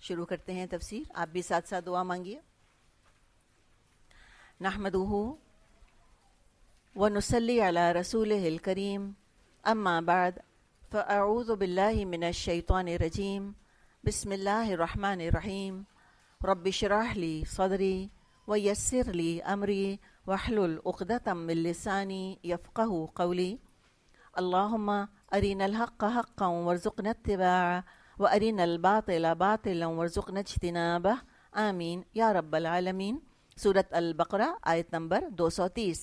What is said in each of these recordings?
شروع کرتے ہیں تفسیر. آپ بھی ساتھ ساتھ دعا مانگیے. نحمدہ ونصلی علی رسولہ الکریم. اما بعد فاعوذ باللہ من الشیطان الرجیم. بسم اللہ الرحمن الرحیم. رب اشرح لی صدری ویسر لی امری واحلل عقدۃ من لسانی یفقہوا قولی. اللہم ارنا الحق حقا وارزقنا اتباعہ وارنا الباطل باطلا وارزقنا اجتنابہ. آمین یا رب العالمین. سورۃ البقرہ آیت نمبر 230.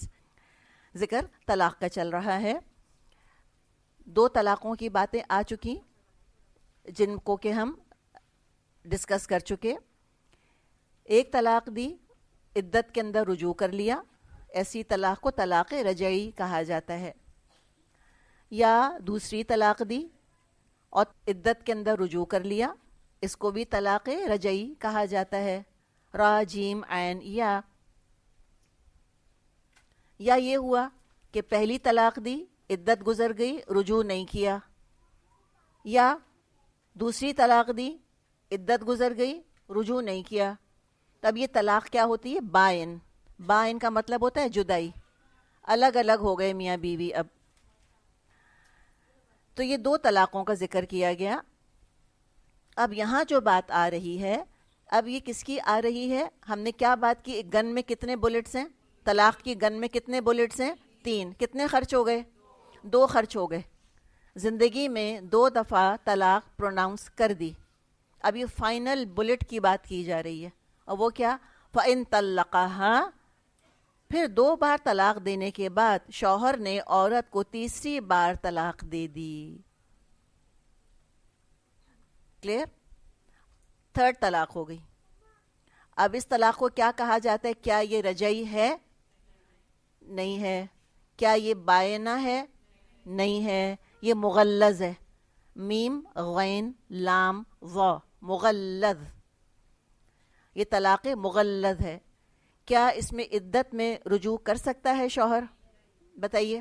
ذکر طلاق کا چل رہا ہے. 2 طلاقوں کی باتیں آ چکی جن کو کہ ہم ڈسکس کر چکے. ایک طلاق دی، عدت کے اندر رجوع کر لیا، ایسی طلاق کو طلاق رجعی کہا جاتا ہے. یا دوسری طلاق دی اور عدت کے اندر رجوع کر لیا، اس کو بھی طلاق رجعی کہا جاتا ہے. را جیم عین یا یہ ہوا کہ پہلی طلاق دی، عدت گزر گئی، رجوع نہیں کیا. یا دوسری طلاق دی، عدت گزر گئی، رجوع نہیں کیا. تب یہ طلاق کیا ہوتی ہے؟ بائن. بائن کا مطلب ہوتا ہے جدائی، الگ الگ ہو گئے میاں بیوی. اب تو یہ 2 طلاقوں کا ذکر کیا گیا. اب یہاں جو بات آ رہی ہے، اب یہ کس کی آ رہی ہے؟ ہم نے کیا بات کی؟ گن میں کتنے بلٹس ہیں؟ طلاق کی گن میں کتنے بلٹس ہیں؟ 3. کتنے خرچ ہو گئے؟ 2 خرچ ہو گئے. زندگی میں 2 دفعہ طلاق پروناؤنس کر دی. اب یہ فائنل بلٹ کی بات کی جا رہی ہے، اور وہ کیا؟ فَإِن طَلَّقَهَا. پھر 2 بار طلاق دینے کے بعد شوہر نے عورت کو تیسری بار طلاق دے دی. کلیئر؟ 3rd طلاق ہو گئی. اب اس طلاق کو کیا کہا جاتا ہے؟ کیا یہ رجعی ہے؟ نہیں ہے. کیا یہ بائنہ ہے؟ نہیں ہے. یہ مغلظ ہے. میم غین لام ظا، مغلظ. یہ طلاق مغلظ ہے. کیا اس میں عدت میں رجوع کر سکتا ہے شوہر؟ بتائیے.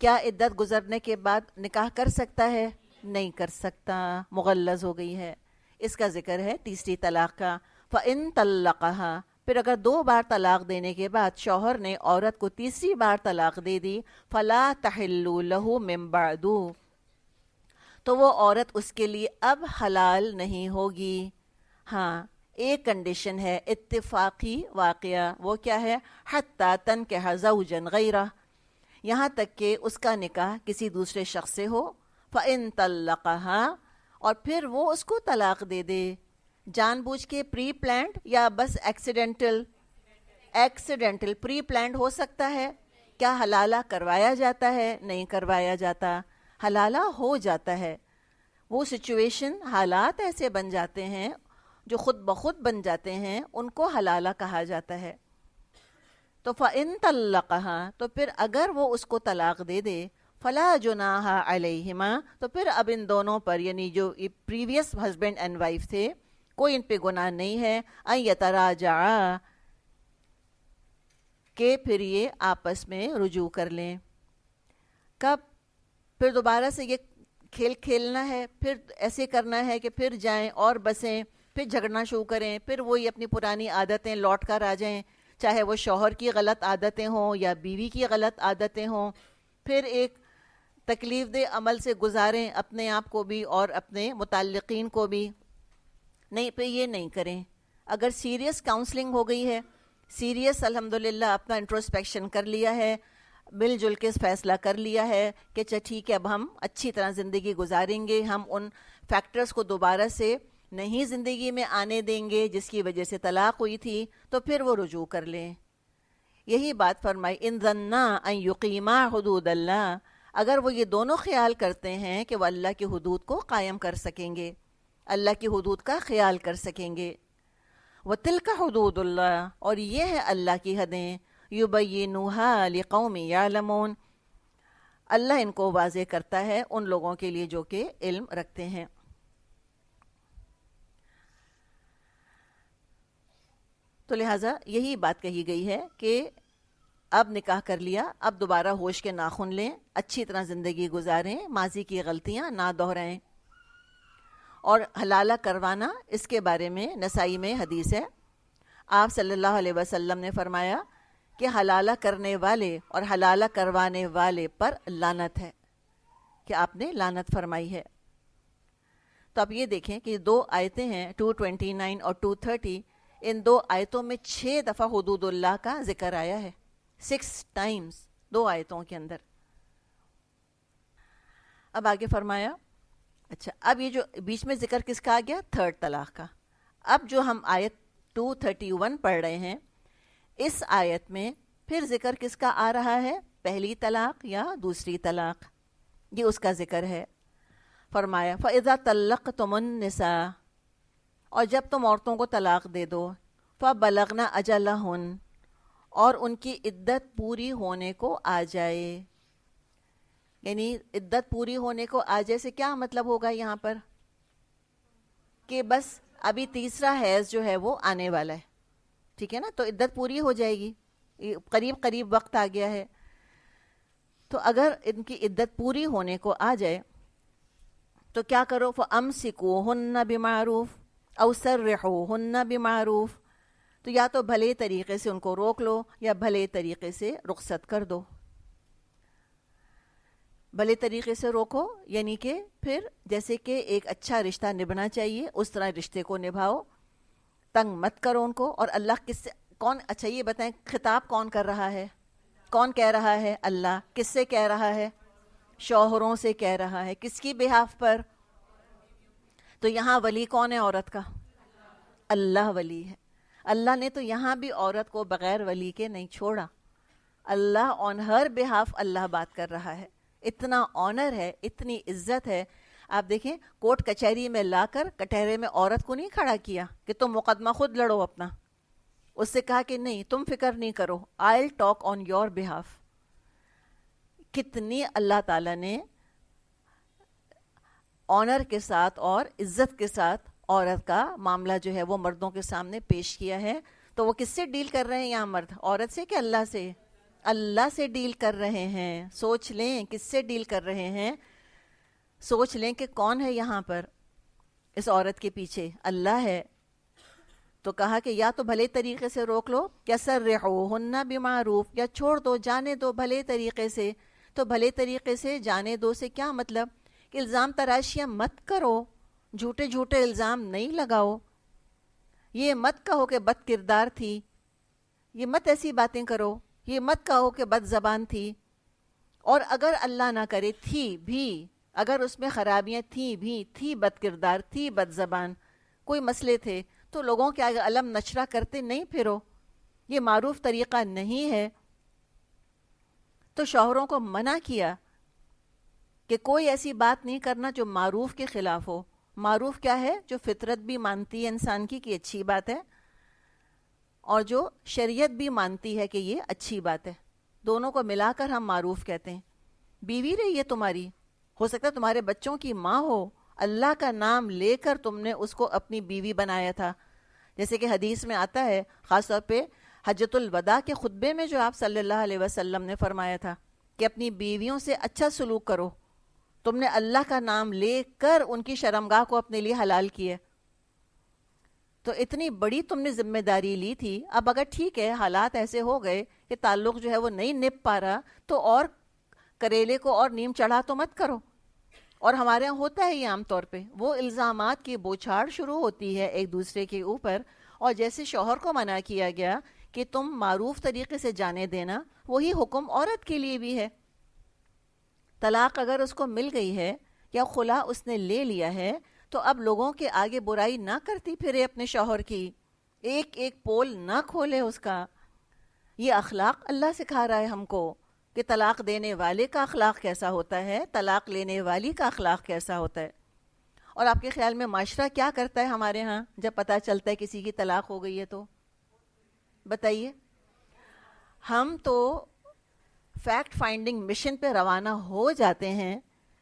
کیا عدت گزرنے کے بعد نکاح کر سکتا ہے؟ نہیں کر سکتا. مغلظ ہو گئی ہے. اس کا ذکر ہے تیسری طلاق کا. فَإِن طَلَّقَهَا. پھر اگر 2 بار طلاق دینے کے بعد شوہر نے عورت کو تیسری بار طلاق دے دی، فَلَا تَحِلُّ لَهُ مِن بَعْدُ. تو وہ عورت اس کے لیے اب حلال نہیں ہوگی. ہاں، ایک کنڈیشن ہے، اتفاقی واقعہ. وہ کیا ہے؟ حَتَّى تَنْكِحَ زَوْجًا غَيْرَهُ. یہاں تک کہ اس کا نکاح کسی دوسرے شخص سے ہو. فَإِن طَلَّقَهَا. اور پھر وہ اس کو طلاق دے دے. جان بوجھ کے پری پلانڈ یا بس ایکسیڈنٹل؟ ایکسیڈنٹل. پری پلانڈ ہو سکتا ہے. کیا حلالہ کروایا جاتا ہے؟ نہیں کروایا جاتا. حلالہ ہو جاتا ہے. وہ سچویشن، حالات ایسے بن جاتے ہیں جو خود بخود بن جاتے ہیں، ان کو حلالہ کہا جاتا ہے. تو فَإِن طَلَّقَهَا. تو پھر اگر وہ اس کو طلاق دے دے، فَلَا جُنَاحَ عَلَيْهِمَا. تو پھر اب ان دونوں پر، یعنی جو پریویس ہسبینڈ اینڈ وائف تھے، کوئی ان پہ گناہ نہیں ہے. أَن يَتَرَاجَعَا. کہ پھر یہ آپس میں رجوع کر لیں. کب؟ پھر دوبارہ سے یہ کھیل کھیلنا ہے، پھر ایسے کرنا ہے کہ پھر جائیں اور بسیں، پھر جھگڑنا شروع کریں، پھر وہی اپنی پرانی عادتیں لوٹ کر آ جائیں، چاہے وہ شوہر کی غلط عادتیں ہوں یا بیوی کی غلط عادتیں ہوں. پھر ایک تکلیف دہ عمل سے گزاریں اپنے آپ کو بھی اور اپنے متعلقین کو بھی. نہیں، پہ یہ نہیں کریں. اگر سیریس کاؤنسلنگ ہو گئی ہے، سیریس الحمدللہ اپنا انٹروسپیکشن کر لیا ہے، مل جل کے فیصلہ کر لیا ہے کہ اچھا ٹھیک ہے، اب ہم اچھی طرح زندگی گزاریں گے، ہم ان فیکٹرز کو دوبارہ سے نہیں زندگی میں آنے دیں گے جس کی وجہ سے طلاق ہوئی تھی، تو پھر وہ رجوع کر لیں. یہی بات فرمائی. ان ظنا ان یقیما حدود اللہ. اگر وہ یہ دونوں خیال کرتے ہیں کہ وہ اللہ کی حدود کو قائم کر سکیں گے، اللہ کی حدود کا خیال کر سکیں گے. وَتِلْكَ حُدُودُ اللَّهِ. اور یہ ہے اللہ کی حدیں. يُبَيِّنُهَا لِقَوْمٍ يَعْلَمُونَ. اللہ ان کو واضح کرتا ہے ان لوگوں کے لیے جو کہ علم رکھتے ہیں. تو لہٰذا یہی بات کہی گئی ہے کہ اب نکاح کر لیا، اب دوبارہ ہوش کے ناخن لیں، اچھی طرح زندگی گزاریں، ماضی کی غلطیاں نہ دہرائیں. اور حلالہ کروانا، اس کے بارے میں نسائی میں حدیث ہے، آپ صلی اللہ علیہ وسلم نے فرمایا کہ حلالہ کرنے والے اور حلالہ کروانے والے پر لعنت ہے، کہ آپ نے لعنت فرمائی ہے۔ تو اب یہ دیکھیں کہ 2 آیتیں ہیں 229 اور 230، ان 2 آیتوں میں 6 دفعہ حدود اللہ کا ذکر آیا ہے، 6 ٹائمز 2 آیتوں کے اندر۔ اب آگے فرمایا، اچھا اب یہ جو بیچ میں ذکر کس کا آ گیا؟ 3rd طلاق کا۔ اب جو ہم آیت 231 پڑھ رہے ہیں، اس آیت میں پھر ذکر کس کا آ رہا ہے؟ پہلی طلاق یا دوسری طلاق، یہ اس کا ذکر ہے۔ فرمایا فَإِذَا طَلَّقْتُمُ النِّسَاءَ، اور جب تم عورتوں کو طلاق دے دو، فَبَلَغْنَ أَجَلَهُنَّ، اور ان کی عدت پوری ہونے کو آ جائے۔ یعنی عدت پوری ہونے کو آ جائے سے کیا مطلب ہوگا یہاں پر؟ کہ بس ابھی تیسرا حیض جو ہے وہ آنے والا ہے، ٹھیک ہے نا، تو عدت پوری ہو جائے گی، قریب قریب وقت آ گیا ہے۔ تو اگر ان کی عدت پوری ہونے کو آ جائے تو کیا کرو؟ فَأَمْسِكُوهُنَّ بِمَعْرُوفٍ أَوْ سَرِّحُوهُنَّ بِمَعْرُوفٍ، تو یا تو بھلے طریقے سے ان کو روک لو یا بھلے طریقے سے رخصت کر دو۔ بھلے طریقے سے روکو یعنی کہ پھر جیسے کہ ایک اچھا رشتہ نبھنا چاہیے اس طرح رشتے کو نبھاؤ، تنگ مت کرو ان کو۔ اور اللہ کس سے کون، اچھا یہ بتائیں خطاب کون کر رہا ہے؟ کون کہہ رہا ہے؟ اللہ۔ کس سے کہہ رہا ہے؟ شوہروں سے کہہ رہا ہے۔ کس کی بہاف پر؟ تو یہاں ولی کون ہے عورت کا؟ اللہ ولی ہے۔ اللہ نے تو یہاں بھی عورت کو بغیر ولی کے نہیں چھوڑا، اللہ آن ہر بہاف اللہ بات کر رہا ہے۔ اتنا آنر ہے، اتنی عزت ہے۔ آپ دیکھیں کورٹ کچہری میں لا کر کٹہرے میں عورت کو نہیں کھڑا کیا کہ تم مقدمہ خود لڑو اپنا، اس سے کہا کہ نہیں تم فکر نہیں کرو، I'll talk on your behalf۔ کتنی اللہ تعالیٰ نے آنر کے ساتھ اور عزت کے ساتھ عورت کا معاملہ جو ہے وہ مردوں کے سامنے پیش کیا ہے۔ تو وہ کس سے ڈیل کر رہے ہیں یہاں مرد؟ عورت سے کہ اللہ سے؟ اللہ سے ڈیل کر رہے ہیں۔ سوچ لیں کس سے ڈیل کر رہے ہیں، سوچ لیں کہ کون ہے یہاں پر اس عورت کے پیچھے؟ اللہ ہے۔ تو کہا کہ یا تو بھلے طریقے سے روک لو یا سرحوہن بمعروف، یا چھوڑ دو، جانے دو بھلے طریقے سے۔ تو بھلے طریقے سے جانے دو سے کیا مطلب؟ کہ الزام تراشیاں مت کرو، جھوٹے جھوٹے الزام نہیں لگاؤ، یہ مت کہو کہ بد کردار تھی، یہ مت ایسی باتیں کرو، یہ مت کہو کہ بد زبان تھی۔ اور اگر اللہ نہ کرے تھی بھی، اگر اس میں خرابیاں تھیں بھی، تھی بد کردار، تھی بد زبان، کوئی مسئلے تھے، تو لوگوں کے آگے علم نشرہ کرتے نہیں پھرو، یہ معروف طریقہ نہیں ہے۔ تو شوہروں کو منع کیا کہ کوئی ایسی بات نہیں کرنا جو معروف کے خلاف ہو۔ معروف کیا ہے؟ جو فطرت بھی مانتی ہے انسان کی کہ اچھی بات ہے، اور جو شریعت بھی مانتی ہے کہ یہ اچھی بات ہے، دونوں کو ملا کر ہم معروف کہتے ہیں۔ بیوی رہی ہے تمہاری، ہو سکتا ہے تمہارے بچوں کی ماں ہو، اللہ کا نام لے کر تم نے اس کو اپنی بیوی بنایا تھا، جیسے کہ حدیث میں آتا ہے، خاص طور پہ حجۃ الوداع کے خطبے میں جو آپ صلی اللہ علیہ وسلم نے فرمایا تھا کہ اپنی بیویوں سے اچھا سلوک کرو، تم نے اللہ کا نام لے کر ان کی شرمگاہ کو اپنے لیے حلال کیے، تو اتنی بڑی تم نے ذمہ داری لی تھی۔ اب اگر ٹھیک ہے حالات ایسے ہو گئے کہ تعلق جو ہے وہ نہیں نپ پا رہا، تو اور کریلے کو اور نیم چڑھا تو مت کرو۔ اور ہمارے یہاں ہوتا ہے یہ عام طور پہ، وہ الزامات کی بوچھاڑ شروع ہوتی ہے ایک دوسرے کے اوپر، اور جیسے شوہر کو منع کیا گیا کہ تم معروف طریقے سے جانے دینا، وہی حکم عورت کے لیے بھی ہے۔ طلاق اگر اس کو مل گئی ہے یا خلا اس نے لے لیا ہے، تو اب لوگوں کے آگے برائی نہ کرتی پھرے اپنے شوہر کی، ایک ایک پول نہ کھولے اس کا۔ یہ اخلاق اللہ سکھا رہا ہے ہم کو کہ طلاق دینے والے کا اخلاق کیسا ہوتا ہے، طلاق لینے والی کا اخلاق کیسا ہوتا ہے۔ اور آپ کے خیال میں معاشرہ کیا کرتا ہے ہمارے ہاں جب پتہ چلتا ہے کسی کی طلاق ہو گئی ہے؟ تو بتائیے، ہم تو فیکٹ فائنڈنگ مشن پہ روانہ ہو جاتے ہیں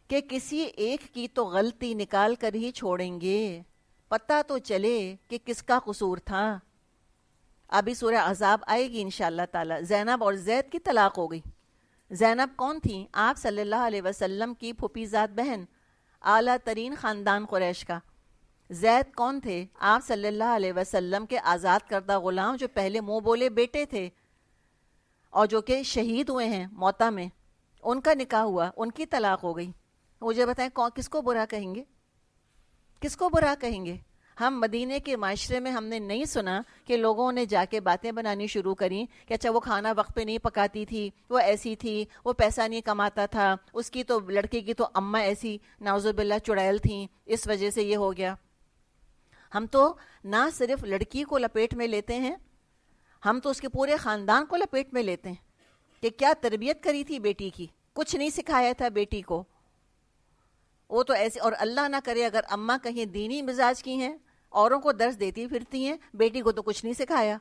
کہ کسی ایک کی تو غلطی نکال کر ہی چھوڑیں گے، پتہ تو چلے کہ کس کا قصور تھا۔ ابھی سورہ عذاب آئے گی انشاءاللہ تعالی۔ زینب اور زید کی طلاق ہو گئی۔ زینب کون تھیں؟ آپ صلی اللہ علیہ وسلم کی پھوپھی زاد بہن، اعلیٰ ترین خاندان قریش کا، زید کون تھے؟ آپ صلی اللہ علیہ وسلم کے آزاد کردہ غلام جو پہلے منہ بولے بیٹے تھے اور جو کہ شہید ہوئے ہیں موتا میں، ان کا نکاح ہوا، ان کی طلاق ہو گئی. مجھے بتائیں کس کو برا کہیں گے؟ کس کو برا کہیں گے؟ ہم مدینے کے معاشرے میں ہم نے نہیں سنا کہ لوگوں نے جا کے باتیں بنانی شروع کریں کہ اچھا وہ کھانا وقت پہ نہیں پکاتی تھی، وہ ایسی تھی، وہ پیسہ نہیں کماتا تھا، اس کی تو لڑکے کی تو اماں ایسی نعوذ باللہ چڑیل تھیں، اس وجہ سے یہ ہو گیا. ہم تو نہ صرف لڑکی کو لپیٹ میں لیتے ہیں، ہم تو اس کے پورے خاندان کو لپیٹ میں لیتے ہیں کہ کیا تربیت کری تھی بیٹی کی، کچھ نہیں سکھایا تھا بیٹی کو. وہ تو ایسے، اور اللہ نہ کرے اگر اماں کہیں دینی مزاج کی ہیں، اوروں کو درس دیتی پھرتی ہیں، بیٹی کو تو کچھ نہیں سکھایا.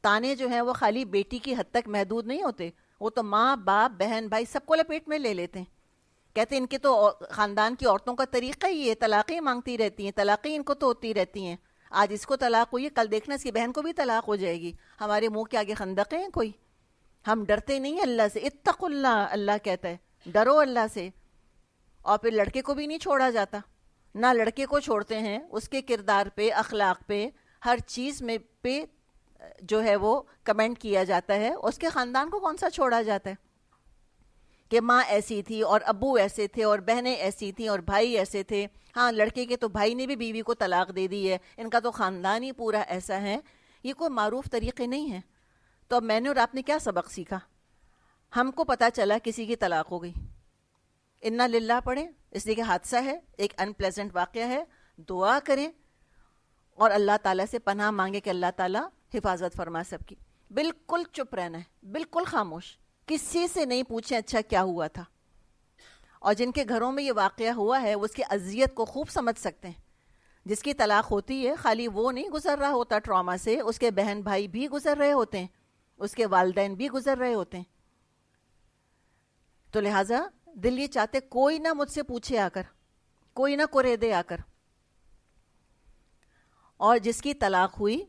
تانے جو ہیں وہ خالی بیٹی کی حد تک محدود نہیں ہوتے، وہ تو ماں باپ بہن بھائی سب کو لپیٹ میں لے لیتے ہیں. کہتے ہیں ان کے تو خاندان کی عورتوں کا طریقہ ہی ہے، طلاقیں مانگتی رہتی ہیں، طلاقیں ان کو تو ہوتی رہتی ہیں. آج اس کو طلاق ہوئی ہے، کل دیکھنا اس کی بہن کو بھی طلاق ہو جائے گی. ہمارے منہ کے آگے خندق ہیں کوئی؟ ہم ڈرتے نہیں اللہ سے. اتقوا اللہ، اللہ کہتا ہے ڈرو اللہ سے. اور پھر لڑکے کو بھی نہیں چھوڑا جاتا، نہ لڑکے کو چھوڑتے ہیں، اس کے کردار پہ، اخلاق پہ، ہر چیز میں پہ جو ہے وہ کمنٹ کیا جاتا ہے. اس کے خاندان کو کون سا چھوڑا جاتا ہے کہ ماں ایسی تھی اور ابو ایسے تھے اور بہنیں ایسی تھیں اور بھائی ایسے تھے. ہاں لڑکے کے تو بھائی نے بھی بیوی کو طلاق دے دی ہے، ان کا تو خاندان ہی پورا ایسا ہے. یہ کوئی معروف طریقے نہیں ہیں. تو اب میں نے اور آپ نے کیا سبق سیکھا؟ ہم کو پتہ چلا کسی کی طلاق ہو گئی، انا للہ پڑھیں اس لیے کہ حادثہ ہے، ایک ان پلیزنٹ واقعہ ہے، دعا کریں اور اللہ تعالیٰ سے پناہ مانگے کہ اللہ تعالیٰ حفاظت فرما سب کی. بالکل چپ رہنا ہے، بالکل خاموش، کسی سے نہیں پوچھیں اچھا کیا ہوا تھا. اور جن کے گھروں میں یہ واقعہ ہوا ہے وہ اس کی اذیت کو خوب سمجھ سکتے ہیں. جس کی طلاق ہوتی ہے خالی وہ نہیں گزر رہا ہوتا ٹراما سے، اس کے بہن بھائی بھی گزر رہے ہوتے ہیں، اس کے والدین بھی گزر رہے ہوتے ہیں. تو لہٰذا دل یہ چاہتے کوئی نہ مجھ سے پوچھے آ کر، کوئی نہ کرے دے آ کر. اور جس کی طلاق ہوئی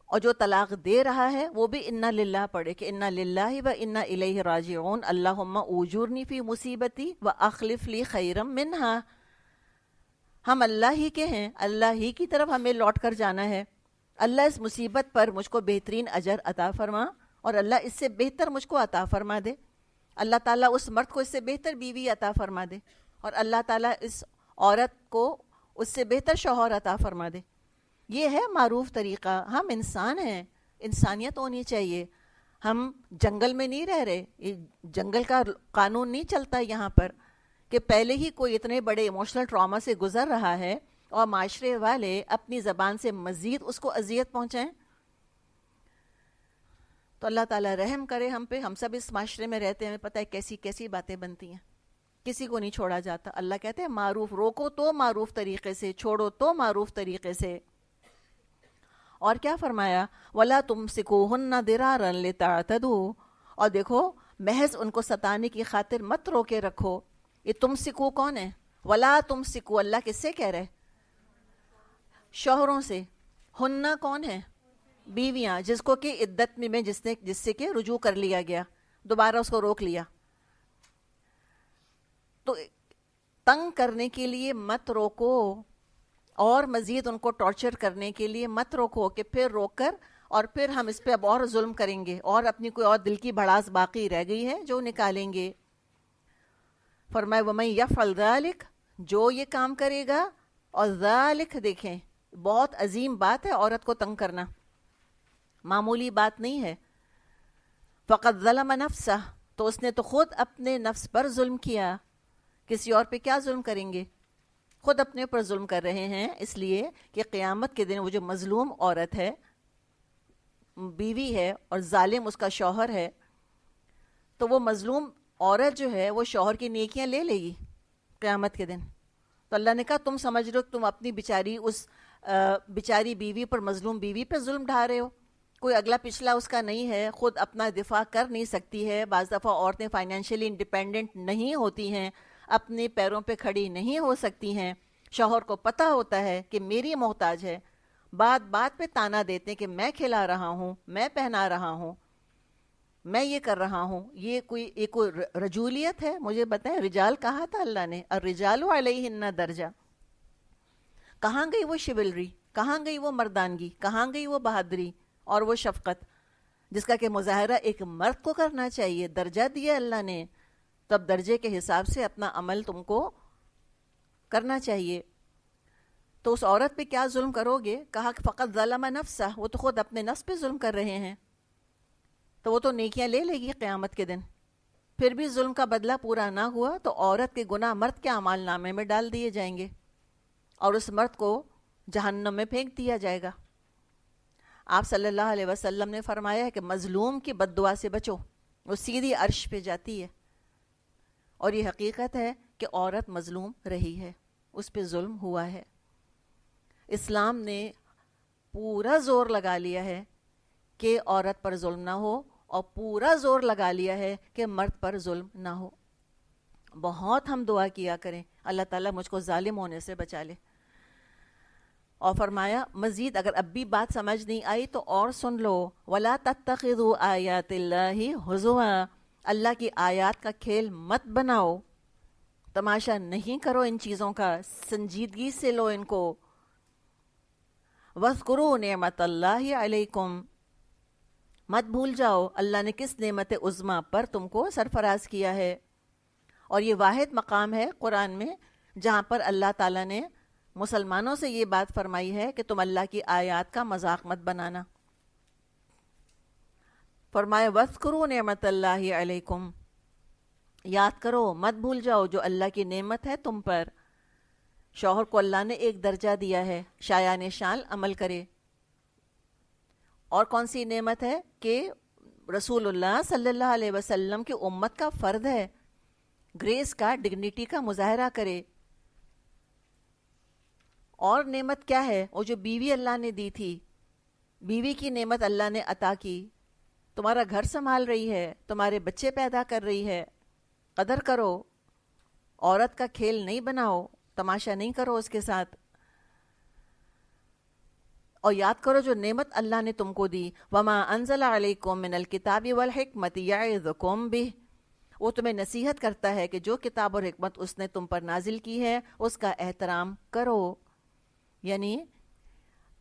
اور جو طلاق دے رہا ہے وہ بھی انا للہ پڑھے کہ انا للہ و انا الیہ راجعون، اللہم اوجرنی فی مصیبتی و اخلف لی خیرم منہا. ہم اللہ ہی کے ہیں، اللہ ہی کی طرف ہمیں لوٹ کر جانا ہے. اللہ اس مصیبت پر مجھ کو بہترین اجر عطا فرما اور اللہ اس سے بہتر مجھ کو عطا فرما دے. اللہ تعالیٰ اس مرد کو اس سے بہتر بیوی عطا فرما دے اور اللہ تعالیٰ اس عورت کو اس سے بہتر شوہر عطا فرما دے. یہ ہے معروف طریقہ. ہم انسان ہیں، انسانیت ہونی چاہیے. ہم جنگل میں نہیں رہ رہے، یہ جنگل کا قانون نہیں چلتا یہاں پر کہ پہلے ہی کوئی اتنے بڑے ایموشنل ٹراما سے گزر رہا ہے اور معاشرے والے اپنی زبان سے مزید اس کو اذیت پہنچائیں. تو اللہ تعالیٰ رحم کرے ہم پہ. ہم سب اس معاشرے میں رہتے ہیں، ہمیں پتہ ہے کیسی کیسی باتیں بنتی ہیں، کسی کو نہیں چھوڑا جاتا. اللہ کہتے ہیں معروف، روکو تو معروف طریقے سے، چھوڑو تو معروف طریقے سے. اور کیا فرمایا؟ وَلَا تُمْسِكُوهُنَّ ضِرَارًا لِتَعْتَدُوا، اور دیکھو محض ان کو ستانے کی خاطر مت روکے رکھو. یہ تمسکو کون ہے؟ وَلَا تُمْسِكُوا، اللہ کس سے کہہ رہے؟ شوہروں سے. ہنہ کون ہے؟ بیویاں، جس کو کہ عدت میں جس سے کہ رجوع کر لیا گیا، دوبارہ اس کو روک لیا. تو تنگ کرنے کے لیے مت روکو اور مزید ان کو ٹارچر کرنے کے لیے مت روکو کہ پھر روک کر اور پھر ہم اس پہ اب اور ظلم کریں گے اور اپنی کوئی اور دل کی بھڑاس باقی رہ گئی ہے جو نکالیں گے. فرمائے وَمَن يَفْعَلْ ذَلِكَ، جو یہ کام کرے گا. اور ذالک، دیکھیں بہت عظیم بات ہے عورت کو تنگ کرنا، معمولی بات نہیں ہے. فقط ظلم نفسہ، تو اس نے تو خود اپنے نفس پر ظلم کیا. کسی اور پہ کیا ظلم کریں گے؟ خود اپنے اوپر ظلم کر رہے ہیں. اس لیے کہ قیامت کے دن وہ جو مظلوم عورت ہے، بیوی ہے اور ظالم اس کا شوہر ہے، تو وہ مظلوم عورت جو ہے وہ شوہر کی نیکیاں لے لے گی قیامت کے دن. تو اللہ نے کہا تم سمجھ رہے ہو تم اپنی بیچاری بیوی پر، مظلوم بیوی پر ظلم ڈھا رہے ہو. کوئی اگلا پچھلا اس کا نہیں ہے، خود اپنا دفاع کر نہیں سکتی ہے. بعض دفعہ عورتیں فائنینشلی انڈیپینڈنٹ نہیں ہوتی ہیں، اپنے پیروں پہ کھڑی نہیں ہو سکتی ہیں. شوہر کو پتہ ہوتا ہے کہ میری محتاج ہے، بات بات پہ تانا دیتے ہیں کہ میں کھلا رہا ہوں، میں پہنا رہا ہوں، میں یہ کر رہا ہوں. یہ کوئی رجولیت ہے؟ مجھے بتائیں رجال کہا تھا اللہ نے، الرجال علیہن درجہ. کہاں گئی وہ شیولری، کہاں گئی وہ مردانگی، کہاں گئی وہ بہادری اور وہ شفقت جس کا کہ مظاہرہ ایک مرد کو کرنا چاہیے؟ درجہ دیا اللہ نے، تو اب درجے کے حساب سے اپنا عمل تم کو کرنا چاہیے۔ تو اس عورت پہ کیا ظلم کرو گے؟ کہا کہ فقط ظلم نفسہ، وہ تو خود اپنے نفس پہ ظلم کر رہے ہیں، تو وہ تو نیکیاں لے لے گی قیامت کے دن۔ پھر بھی ظلم کا بدلہ پورا نہ ہوا تو عورت کے گناہ مرد کے اعمال نامے میں ڈال دیے جائیں گے اور اس مرد کو جہنم میں پھینک دیا جائے گا۔ آپ صلی اللہ علیہ وسلم نے فرمایا ہے کہ مظلوم کی بد دعا سے بچو، وہ سیدھی عرش پہ جاتی ہے۔ اور یہ حقیقت ہے کہ عورت مظلوم رہی ہے، اس پہ ظلم ہوا ہے۔ اسلام نے پورا زور لگا لیا ہے کہ عورت پر ظلم نہ ہو، اور پورا زور لگا لیا ہے کہ مرد پر ظلم نہ ہو۔ بہت ہم دعا کیا کریں اللہ تعالیٰ مجھ کو ظالم ہونے سے بچا لے۔ اور فرمایا مزید اگر اب بھی بات سمجھ نہیں آئی تو اور سن لو، وَلَا تَتَّخِذُوا آیَاتِ اللَّهِ هُزُوًا، اللہ کی آیات کا کھیل مت بناؤ، تماشا نہیں کرو ان چیزوں کا، سنجیدگی سے لو ان کو۔ وَاذْكُرُوا نِعْمَةَ اللَّهِ عَلَيْكُمْ، مت بھول جاؤ اللہ نے کس نعمت عظمیٰ پر تم کو سرفراز کیا ہے۔ اور یہ واحد مقام ہے قرآن میں جہاں پر اللہ تعالیٰ نے مسلمانوں سے یہ بات فرمائی ہے کہ تم اللہ کی آیات کا مذاق مت بنانا۔ فرمایا وَاذْكُرُوا نِعْمَةَ اللَّهِ عَلَيْكُمْ، یاد کرو مت بھول جاؤ جو اللہ کی نعمت ہے تم پر۔ شوہر کو اللہ نے ایک درجہ دیا ہے، شایان شان عمل کرے۔ اور کون سی نعمت ہے کہ رسول اللہ صلی اللہ علیہ وسلم کی امت کا فرد ہے، گریس کا، ڈگنیٹی کا مظاہرہ کرے۔ اور نعمت کیا ہے؟ وہ جو بیوی اللہ نے دی تھی، بیوی کی نعمت اللہ نے عطا کی، تمہارا گھر سنبھال رہی ہے، تمہارے بچے پیدا کر رہی ہے، قدر کرو، عورت کا کھیل نہیں بناؤ، تماشا نہیں کرو اس کے ساتھ۔ اور یاد کرو جو نعمت اللہ نے تم کو دی، وَمَا أَنزَلَ عَلَيْكُم مِّنَ الْكِتَابِ وَالْحِكْمَةِ يَعِظُكُم بِهِ، وہ تمہیں نصیحت کرتا ہے کہ جو کتاب اور حکمت اس نے تم پر نازل کی ہے اس کا احترام کرو۔ یعنی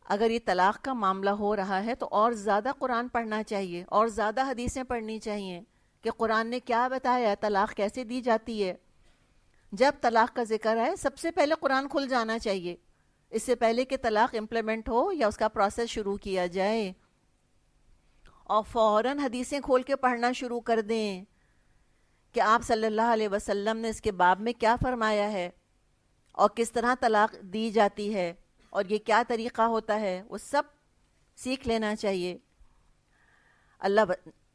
اگر یہ طلاق کا معاملہ ہو رہا ہے تو اور زیادہ قرآن پڑھنا چاہیے، اور زیادہ حدیثیں پڑھنی چاہیے کہ قرآن نے کیا بتایا، طلاق کیسے دی جاتی ہے۔ جب طلاق کا ذکر ہے سب سے پہلے قرآن کھل جانا چاہیے، اس سے پہلے کہ طلاق امپلیمنٹ ہو یا اس کا پروسیس شروع کیا جائے، اور فوراً حدیثیں کھول کے پڑھنا شروع کر دیں کہ آپ صلی اللہ علیہ وسلم نے اس کے باب میں کیا فرمایا ہے اور کس طرح طلاق دی جاتی ہے اور یہ کیا طریقہ ہوتا ہے، وہ سب سیکھ لینا چاہیے۔ اللہ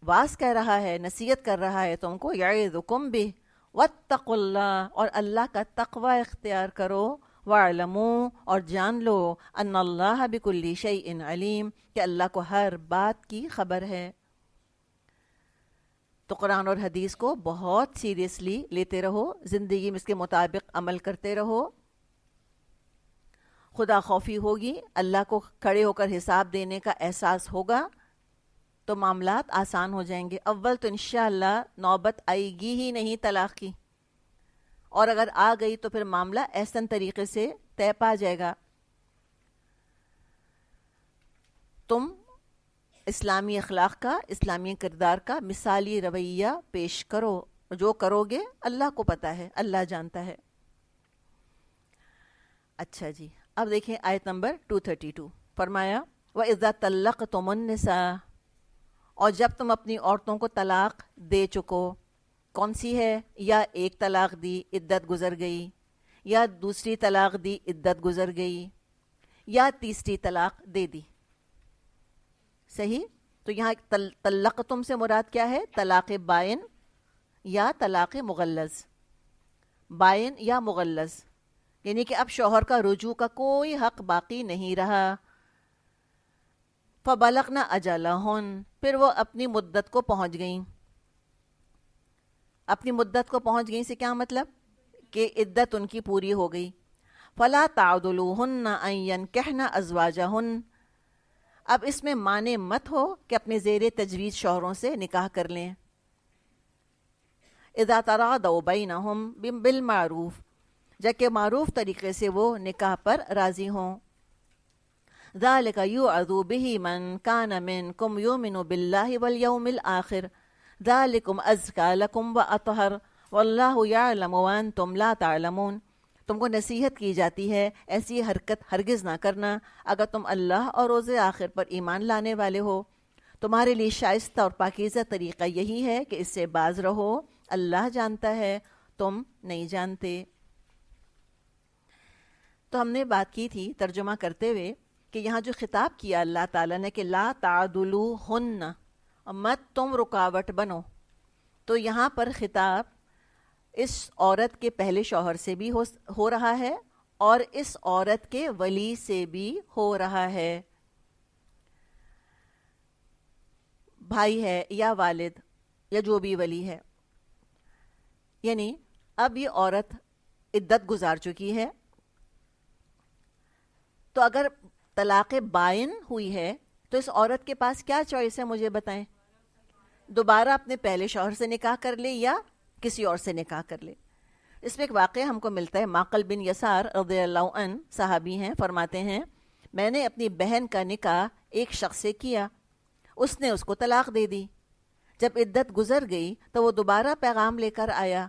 واس کہہ رہا ہے، نصیحت کر رہا ہے تم کو، یعظکم بہ واتقوا اللہ، اور اللہ کا تقوی اختیار کرو، وَاعْلَمُوا، اور جان لو، ان اللہ بکل شیء علیم، کہ اللہ کو ہر بات کی خبر ہے۔ تو قرآن اور حدیث کو بہت سیریسلی لیتے رہو، زندگی میں اس کے مطابق عمل کرتے رہو۔ خدا خوفی ہوگی، اللہ کو کھڑے ہو کر حساب دینے کا احساس ہوگا تو معاملات آسان ہو جائیں گے۔ اول تو انشاءاللہ نوبت آئے گی ہی نہیں طلاق کی، اور اگر آ گئی تو پھر معاملہ احسن طریقے سے طے پا جائے گا۔ تم اسلامی اخلاق کا، اسلامی کردار کا مثالی رویہ پیش کرو، جو کرو گے اللہ کو پتہ ہے، اللہ جانتا ہے۔ اچھا جی، اب دیکھیں آیت نمبر 232، فرمایا وَإِذَا طَلَّقْتُمُ النِّسَاءَ، اور جب تم اپنی عورتوں کو طلاق دے چکو، کون سی ہے؟ یا ایک طلاق دی، عدت گزر گئی، یا دوسری طلاق دی، عدت گزر گئی، یا تیسری طلاق دے دی۔ صحیح؟ تو یہاں طلقتم سے مراد کیا ہے؟ طلاق بائن یا طلاق مغلظ، بائن یا مغلظ، یعنی کہ اب شوہر کا رجوع کا کوئی حق باقی نہیں رہا۔ فَبَلَغْنَ أَجَلَهُنَّ، پھر وہ اپنی مدت کو پہنچ گئیں۔ اپنی مدت کو پہنچ گئیں سے کیا مطلب؟ کہ عدت ان کی پوری ہو گئی۔ فَلَا تَعْضُلُوهُنَّ أَن يَنكِحْنَ أَزْوَاجَهُنَّ، اب اس میں مانے مت ہو کہ اپنے زیر تجویز شوہروں سے نکاح کر لیں۔ اذا تراضوا بینہم بالمعروف، جبکہ معروف طریقے سے وہ نکاح پر راضی ہوں. ذالک یوعظ بہ من کان منکم یؤمن باللہ والیوم الآخر ذالکم ازکی لکم واطہر واللہ یعلم وانتم لا تعلمون. تم کو نصیحت کی جاتی ہے ایسی حرکت ہرگز نہ کرنا اگر تم اللہ اور روز آخر پر ایمان لانے والے ہو. تمہارے لیے شائستہ اور پاکیزہ طریقہ یہی ہے کہ اس سے باز رہو. اللہ جانتا ہے، تم نہیں جانتے. تو ہم نے بات کی تھی ترجمہ کرتے ہوئے کہ یہاں جو خطاب کیا اللہ تعالیٰ نے کہ لا تعدلوہن، مت تم رکاوٹ بنو، تو یہاں پر خطاب اس عورت کے پہلے شوہر سے بھی ہو رہا ہے اور اس عورت کے ولی سے بھی ہو رہا ہے. بھائی ہے یا والد یا جو بھی ولی ہے، یعنی اب یہ عورت عدت گزار چکی ہے، تو اگر طلاق بائن ہوئی ہے تو اس عورت کے پاس کیا چوائس ہے مجھے بتائیں؟ دوبارہ اپنے پہلے شوہر سے نکاح کر لے یا کسی اور سے نکاح کر لے. اس میں ایک واقعہ ہم کو ملتا ہے. معقل بن یسار رضی اللہ عنہ صحابی ہیں، فرماتے ہیں میں نے اپنی بہن کا نکاح ایک شخص سے کیا، اس نے اس کو طلاق دے دی. جب عدت گزر گئی تو وہ دوبارہ پیغام لے کر آیا.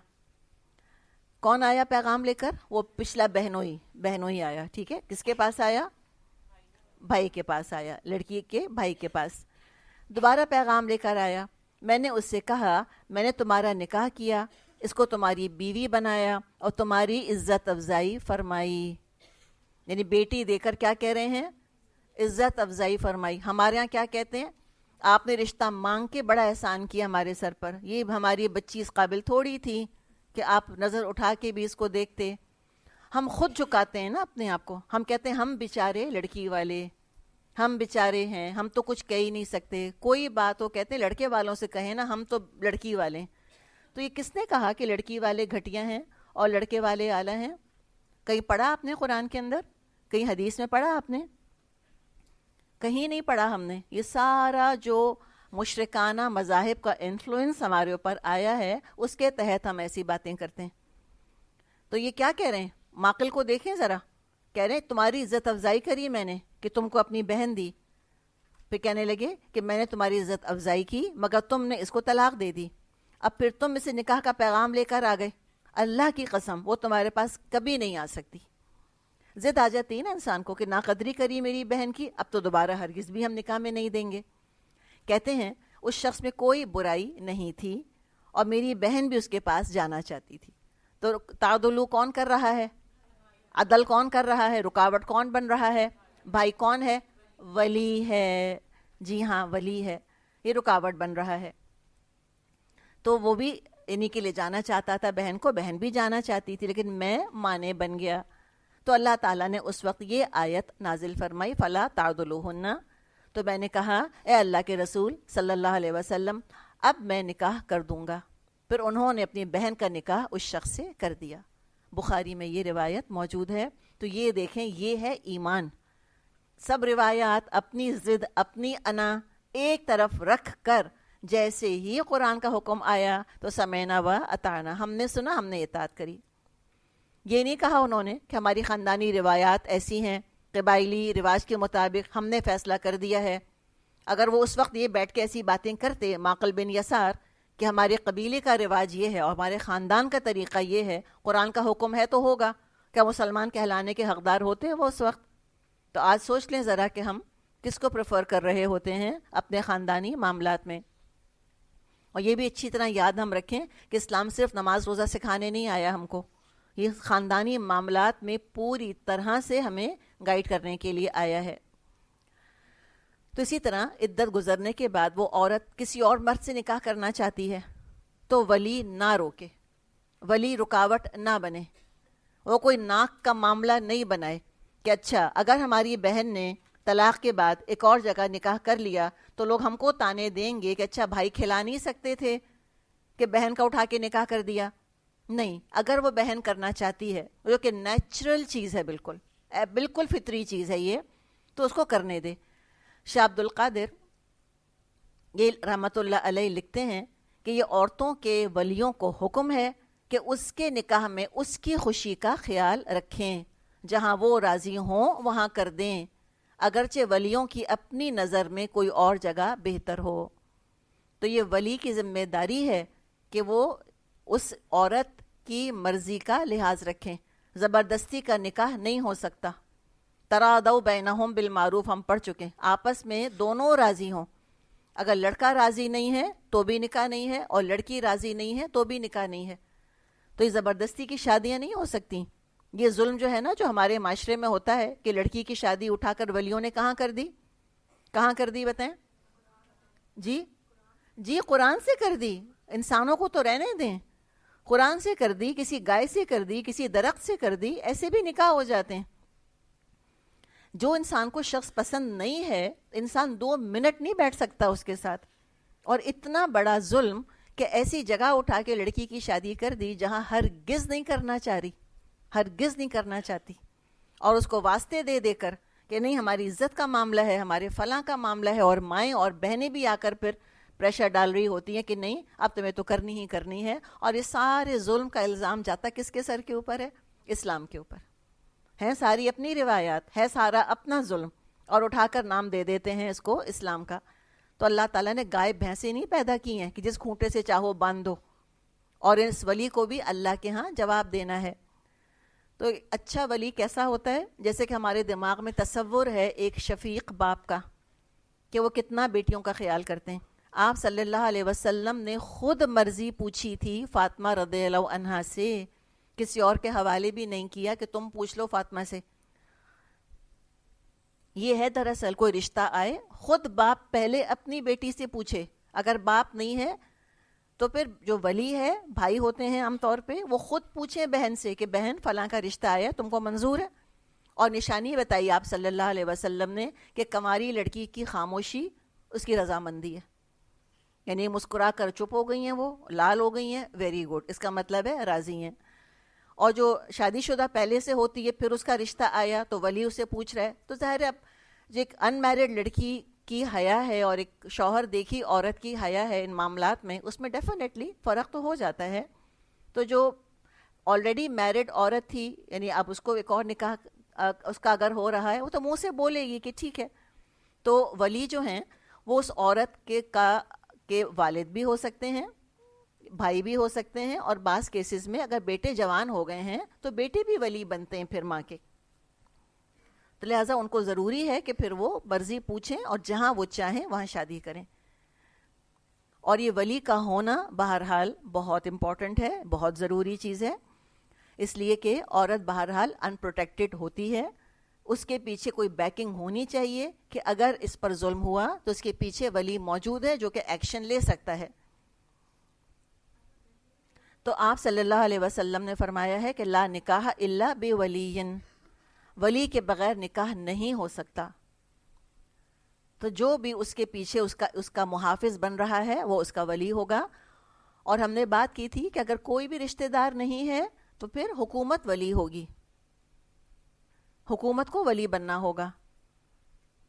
کون آیا پیغام لے کر؟ وہ پچھلا بہنوئی آیا. ٹھیک ہے، کس کے پاس آیا؟ بھائی کے پاس آیا، لڑکی کے بھائی کے پاس. دوبارہ پیغام لے کر آیا. میں نے اس سے کہا میں نے تمہارا نکاح کیا، اس کو تمہاری بیوی بنایا اور تمہاری عزت افزائی فرمائی. یعنی بیٹی دے کر کیا کہہ رہے ہیں؟ عزت افزائی فرمائی. ہمارے ہاں کیا کہتے ہیں؟ آپ نے رشتہ مانگ کے بڑا احسان کیا ہمارے سر پر، یہ ہماری بچی اس قابل تھوڑی تھی کہ آپ نظر اٹھا کے بھی اس کو دیکھتے. ہم خود جھکاتے ہیں نا اپنے آپ کو، ہم کہتے ہیں ہم بیچارے لڑکی والے، ہم بیچارے ہیں، ہم تو کچھ کہہ ہی نہیں سکتے. کوئی بات ہو کہتے ہیں لڑکے والوں سے کہیں نا، ہم تو لڑکی والے. تو یہ کس نے کہا کہ لڑکی والے گھٹیا ہیں اور لڑکے والے اعلیٰ ہیں؟ کہیں پڑھا آپ نے قرآن کے اندر؟ کہیں حدیث میں پڑھا آپ نے؟ کہیں نہیں پڑھا ہم نے. یہ سارا جو مشرکانہ مذاہب کا انفلوئنس ہمارے اوپر آیا ہے اس کے تحت ہم ایسی باتیں کرتے ہیں. تو یہ کیا کہہ رہے ہیں؟ معقل کو دیکھیں ذرا، کہہ رہے ہیں تمہاری عزت افزائی کری میں نے کہ تم کو اپنی بہن دی. پھر کہنے لگے کہ میں نے تمہاری عزت افزائی کی مگر تم نے اس کو طلاق دے دی. اب پھر تم اسے نکاح کا پیغام لے کر آ گئے. اللہ کی قسم وہ تمہارے پاس کبھی نہیں آ سکتی. ضد آ جاتی ہے نا انسان کو کہ ناقدری کری میری بہن کی، اب تو دوبارہ ہرگز بھی ہم نکاح میں نہیں دیں گے. کہتے ہیں اس شخص میں کوئی برائی نہیں تھی اور میری بہن بھی اس کے پاس جانا چاہتی تھی. تو تعدلو کون کر رہا ہے؟ عدل کون کر رہا ہے؟ رکاوٹ کون بن رہا ہے؟ بھائی کون ہے؟ ولی ہے. جی ہاں ولی ہے، یہ رکاوٹ بن رہا ہے. تو وہ بھی انہی کے لیے جانا چاہتا تھا بہن کو، بہن بھی جانا چاہتی تھی، لیکن میں مانے بن گیا. تو اللہ تعالیٰ نے اس وقت یہ آیت نازل فرمائی فلا تعدلوہن. تو میں نے کہا اے اللہ کے رسول صلی اللہ علیہ وسلم اب میں نکاح کر دوں گا. پھر انہوں نے اپنی بہن کا نکاح اس شخص سے کر دیا. بخاری میں یہ روایت موجود ہے. تو یہ دیکھیں، یہ ہے ایمان. سب روایات اپنی ضد، اپنی انا ایک طرف رکھ کر جیسے ہی قرآن کا حکم آیا تو سمعنا و اطعنا، ہم نے سنا، ہم نے اطاعت کری. یہ نہیں کہا انہوں نے کہ ہماری خاندانی روایات ایسی ہیں، قبائلی رواج کے مطابق ہم نے فیصلہ کر دیا ہے. اگر وہ اس وقت یہ بیٹھ کے ایسی باتیں کرتے معقل بن یسار کہ ہمارے قبیلے کا رواج یہ ہے اور ہمارے خاندان کا طریقہ یہ ہے، قرآن کا حکم ہے تو ہوگا، کیا مسلمان کہلانے کے حقدار ہوتے ہیں وہ اس وقت؟ تو آج سوچ لیں ذرا کہ ہم کس کو پریفر کر رہے ہوتے ہیں اپنے خاندانی معاملات میں. اور یہ بھی اچھی طرح یاد ہم رکھیں کہ اسلام صرف نماز روزہ سکھانے نہیں آیا ہم کو، یہ خاندانی معاملات میں پوری طرح سے ہمیں گائیڈ کرنے کے لیے آیا ہے. تو اسی طرح عدت گزرنے کے بعد وہ عورت کسی اور مرد سے نکاح کرنا چاہتی ہے تو ولی نہ روکے، ولی رکاوٹ نہ بنے. وہ کوئی ناک کا معاملہ نہیں بنائے کہ اچھا اگر ہماری بہن نے طلاق کے بعد ایک اور جگہ نکاح کر لیا تو لوگ ہم کو تانے دیں گے کہ اچھا بھائی کھلا نہیں سکتے تھے کہ بہن کا اٹھا کے نکاح کر دیا. نہیں، اگر وہ بہن کرنا چاہتی ہے جو کہ نیچرل چیز ہے، بالکل فطری چیز ہے یہ، تو اس کو کرنے دے. شاہ عبد القادر یہ رحمت اللہ علیہ لکھتے ہیں کہ یہ عورتوں کے ولیوں کو حکم ہے کہ اس کے نکاح میں اس کی خوشی کا خیال رکھیں، جہاں وہ راضی ہوں وہاں کر دیں، اگرچہ ولیوں کی اپنی نظر میں کوئی اور جگہ بہتر ہو۔ تو یہ ولی کی ذمہ داری ہے کہ وہ اس عورت کی مرضی کا لحاظ رکھیں۔ زبردستی کا نکاح نہیں ہو سکتا۔ ترادوا بینہم بالمعروف ہم پڑھ چکے، آپس میں دونوں راضی ہوں۔ اگر لڑکا راضی نہیں ہے تو بھی نکاح نہیں ہے، اور لڑکی راضی نہیں ہے تو بھی نکاح نہیں ہے۔ تو یہ زبردستی کی شادیاں نہیں ہو سکتی۔ یہ ظلم جو ہے نا، جو ہمارے معاشرے میں ہوتا ہے کہ لڑکی کی شادی اٹھا کر ولیوں نے کہاں کر دی؟ کہاں کر دی بتائیں؟ جی قرآن سے کر دی۔ انسانوں کو تو رہنے دیں، قرآن سے کر دی، کسی گائے سے کر دی، کسی درخت سے کر دی، ایسے بھی نکاح ہو جاتے ہیں۔ جو انسان کو شخص پسند نہیں ہے، انسان 2 منٹ نہیں بیٹھ سکتا اس کے ساتھ۔ اور اتنا بڑا ظلم کہ ایسی جگہ اٹھا کے لڑکی کی شادی کر دی جہاں ہرگز نہیں کرنا چاہ رہی، ہرگز نہیں کرنا چاہتی، اور اس کو واسطے دے دے کر کہ نہیں ہماری عزت کا معاملہ ہے، ہمارے فلاں کا معاملہ ہے، اور مائیں اور بہنیں بھی آ کر پھر پریشر ڈال رہی ہوتی ہیں کہ نہیں اب تمہیں تو کرنی ہی کرنی ہے۔ اور یہ سارے ظلم کا الزام جاتا کس کے سر کے اوپر ہے؟ اسلام کے اوپر ہے۔ ساری اپنی روایات ہے، سارا اپنا ظلم، اور اٹھا کر نام دے دیتے ہیں اس کو اسلام کا۔ تو اللہ تعالیٰ نے گائے بھینسیں نہیں پیدا کی ہیں کہ جس کھونٹے سے چاہو باندھ دو، اور اس ولی کو بھی اللہ کے ہاں جواب دینا ہے۔ تو اچھا ولی کیسا ہوتا ہے؟ جیسے کہ ہمارے دماغ میں تصور ہے ایک شفیق باپ کا کہ وہ کتنا بیٹیوں کا خیال کرتے ہیں۔ آپ صلی اللہ علیہ وسلم نے خود مرضی پوچھی تھی فاطمہ رضی اللہ عنہا سے، کسی اور کے حوالے بھی نہیں کیا کہ تم پوچھ لو فاطمہ سے۔ یہ ہے دراصل کوئی رشتہ آئے، خود باپ پہلے اپنی بیٹی سے پوچھے۔ اگر باپ نہیں ہے تو پھر جو ولی ہے، بھائی ہوتے ہیں عام طور پہ، وہ خود پوچھیں بہن سے کہ بہن فلاں کا رشتہ آیا، تم کو منظور ہے؟ اور نشانی بتائی آپ صلی اللہ علیہ وسلم نے کہ کنواری لڑکی کی خاموشی اس کی رضامندی ہے، یعنی مسکرا کر چپ ہو گئی ہیں، وہ لال ہو گئی ہیں، ویری گڈ، اس کا مطلب ہے راضی ہیں۔ اور جو شادی شدہ پہلے سے ہوتی ہے، پھر اس کا رشتہ آیا تو ولی اسے پوچھ رہا ہے، تو ظاہر ہے اب جو ایک ان میرڈ لڑکی کی حیا ہے اور ایک شوہر دیکھی عورت کی حیا ہے ان معاملات میں، اس میں ڈیفینیٹلی فرق تو ہو جاتا ہے۔ تو جو آلریڈی میرڈ عورت تھی، یعنی اب اس کو ایک اور نکاح اس کا اگر ہو رہا ہے، وہ تو منہ سے بولے گی کہ ٹھیک ہے۔ تو ولی جو ہیں وہ اس عورت کے والد بھی ہو سکتے ہیں، بھائی بھی ہو سکتے ہیں، اور بعض کیسز میں اگر بیٹے جوان ہو گئے ہیں تو بیٹے بھی ولی بنتے ہیں پھر ماں کے۔ تو لہٰذا ان کو ضروری ہے کہ پھر وہ مرضی پوچھیں اور جہاں وہ چاہیں وہاں شادی کریں۔ اور یہ ولی کا ہونا بہرحال بہت امپورٹنٹ ہے، بہت ضروری چیز ہے، اس لیے کہ عورت بہرحال ان پروٹیکٹڈ ہوتی ہے، اس کے پیچھے کوئی بیکنگ ہونی چاہیے کہ اگر اس پر ظلم ہوا تو اس کے پیچھے ولی موجود ہے جو کہ ایکشن لے سکتا ہے۔ تو آپ صلی اللہ علیہ وسلم نے فرمایا ہے کہ لا نکاح الا بولی، ولی کے بغیر نکاح نہیں ہو سکتا۔ تو جو بھی اس کے پیچھے اس کا محافظ بن رہا ہے وہ اس کا ولی ہوگا۔ اور ہم نے بات کی تھی کہ اگر کوئی بھی رشتہ دار نہیں ہے تو پھر حکومت ولی ہوگی، حکومت کو ولی بننا ہوگا،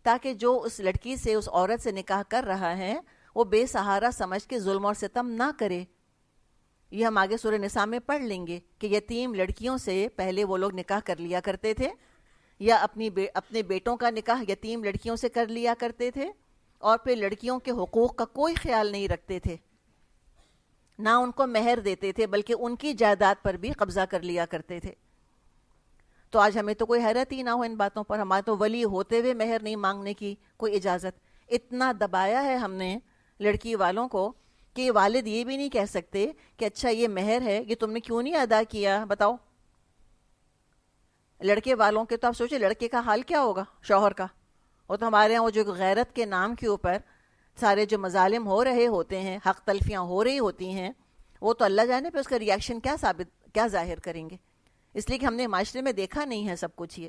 تاکہ جو اس لڑکی سے، اس عورت سے نکاح کر رہا ہے وہ بے سہارا سمجھ کے ظلم اور ستم نہ کرے۔ یہ ہم آگے سورہ نساء میں پڑھ لیں گے کہ یتیم لڑکیوں سے پہلے وہ لوگ نکاح کر لیا کرتے تھے، یا اپنے بیٹوں کا نکاح یتیم لڑکیوں سے کر لیا کرتے تھے، اور پھر لڑکیوں کے حقوق کا کوئی خیال نہیں رکھتے تھے، نہ ان کو مہر دیتے تھے بلکہ ان کی جائیداد پر بھی قبضہ کر لیا کرتے تھے۔ تو آج ہمیں تو کوئی حیرت ہی نہ ہو ان باتوں پر، ہمارے تو ولی ہوتے ہوئے مہر نہیں مانگنے کی کوئی اجازت۔ اتنا دبایا ہے ہم نے لڑکی والوں کو کہ والد یہ بھی نہیں کہہ سکتے کہ اچھا یہ مہر ہے، یہ تم نے کیوں نہیں ادا کیا، بتاؤ۔ لڑکے والوں کے تو آپ سوچیں لڑکے کا حال کیا ہوگا، شوہر کا۔ وہ تو ہمارے یہاں وہ جو غیرت کے نام کے اوپر سارے جو مظالم ہو رہے ہوتے ہیں، حق تلفیاں ہو رہی ہوتی ہیں، وہ تو اللہ جانے پہ اس کا ریاکشن کیا ظاہر کریں گے، اس لیے کہ ہم نے معاشرے میں دیکھا نہیں ہے سب کچھ یہ۔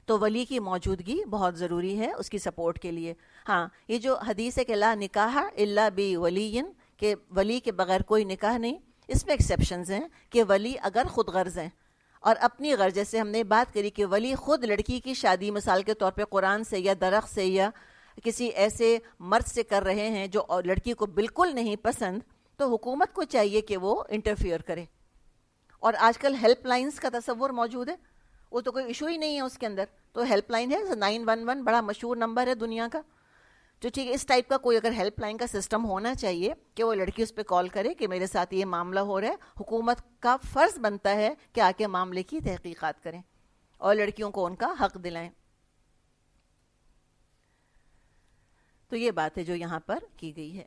تو ولی کی موجودگی بہت ضروری ہے اس کی سپورٹ کے لیے۔ ہاں، یہ جو حدیث ہے کہ لا نکاح الا بولی، کہ ولی کے بغیر کوئی نکاح نہیں، اس میں ایکسیپشنز ہیں کہ ولی اگر خود غرض ہیں اور اپنی غرض، جیسے ہم نے بات کری کہ ولی خود لڑکی کی شادی مثال کے طور پہ قرآن سے یا درخت سے یا کسی ایسے مرد سے کر رہے ہیں جو لڑکی کو بالکل نہیں پسند، تو حکومت کو چاہیے کہ وہ انٹرفیئر کرے. اور آج کل ہیلپ لائنز کا تصور موجود ہے, وہ تو کوئی ایشو ہی نہیں ہے اس کے اندر. تو ہیلپ لائن ہے 911, بڑا مشہور نمبر ہے دنیا کا. جو ٹھیک ہے, اس ٹائپ کا کوئی اگر ہیلپ لائن کا سسٹم ہونا چاہیے کہ وہ لڑکی اس پہ کال کرے کہ میرے ساتھ یہ معاملہ ہو رہا ہے. حکومت کا فرض بنتا ہے کہ آ کے معاملے کی تحقیقات کریں اور لڑکیوں کو ان کا حق دلائیں. تو یہ بات ہے جو یہاں پر کی گئی ہے.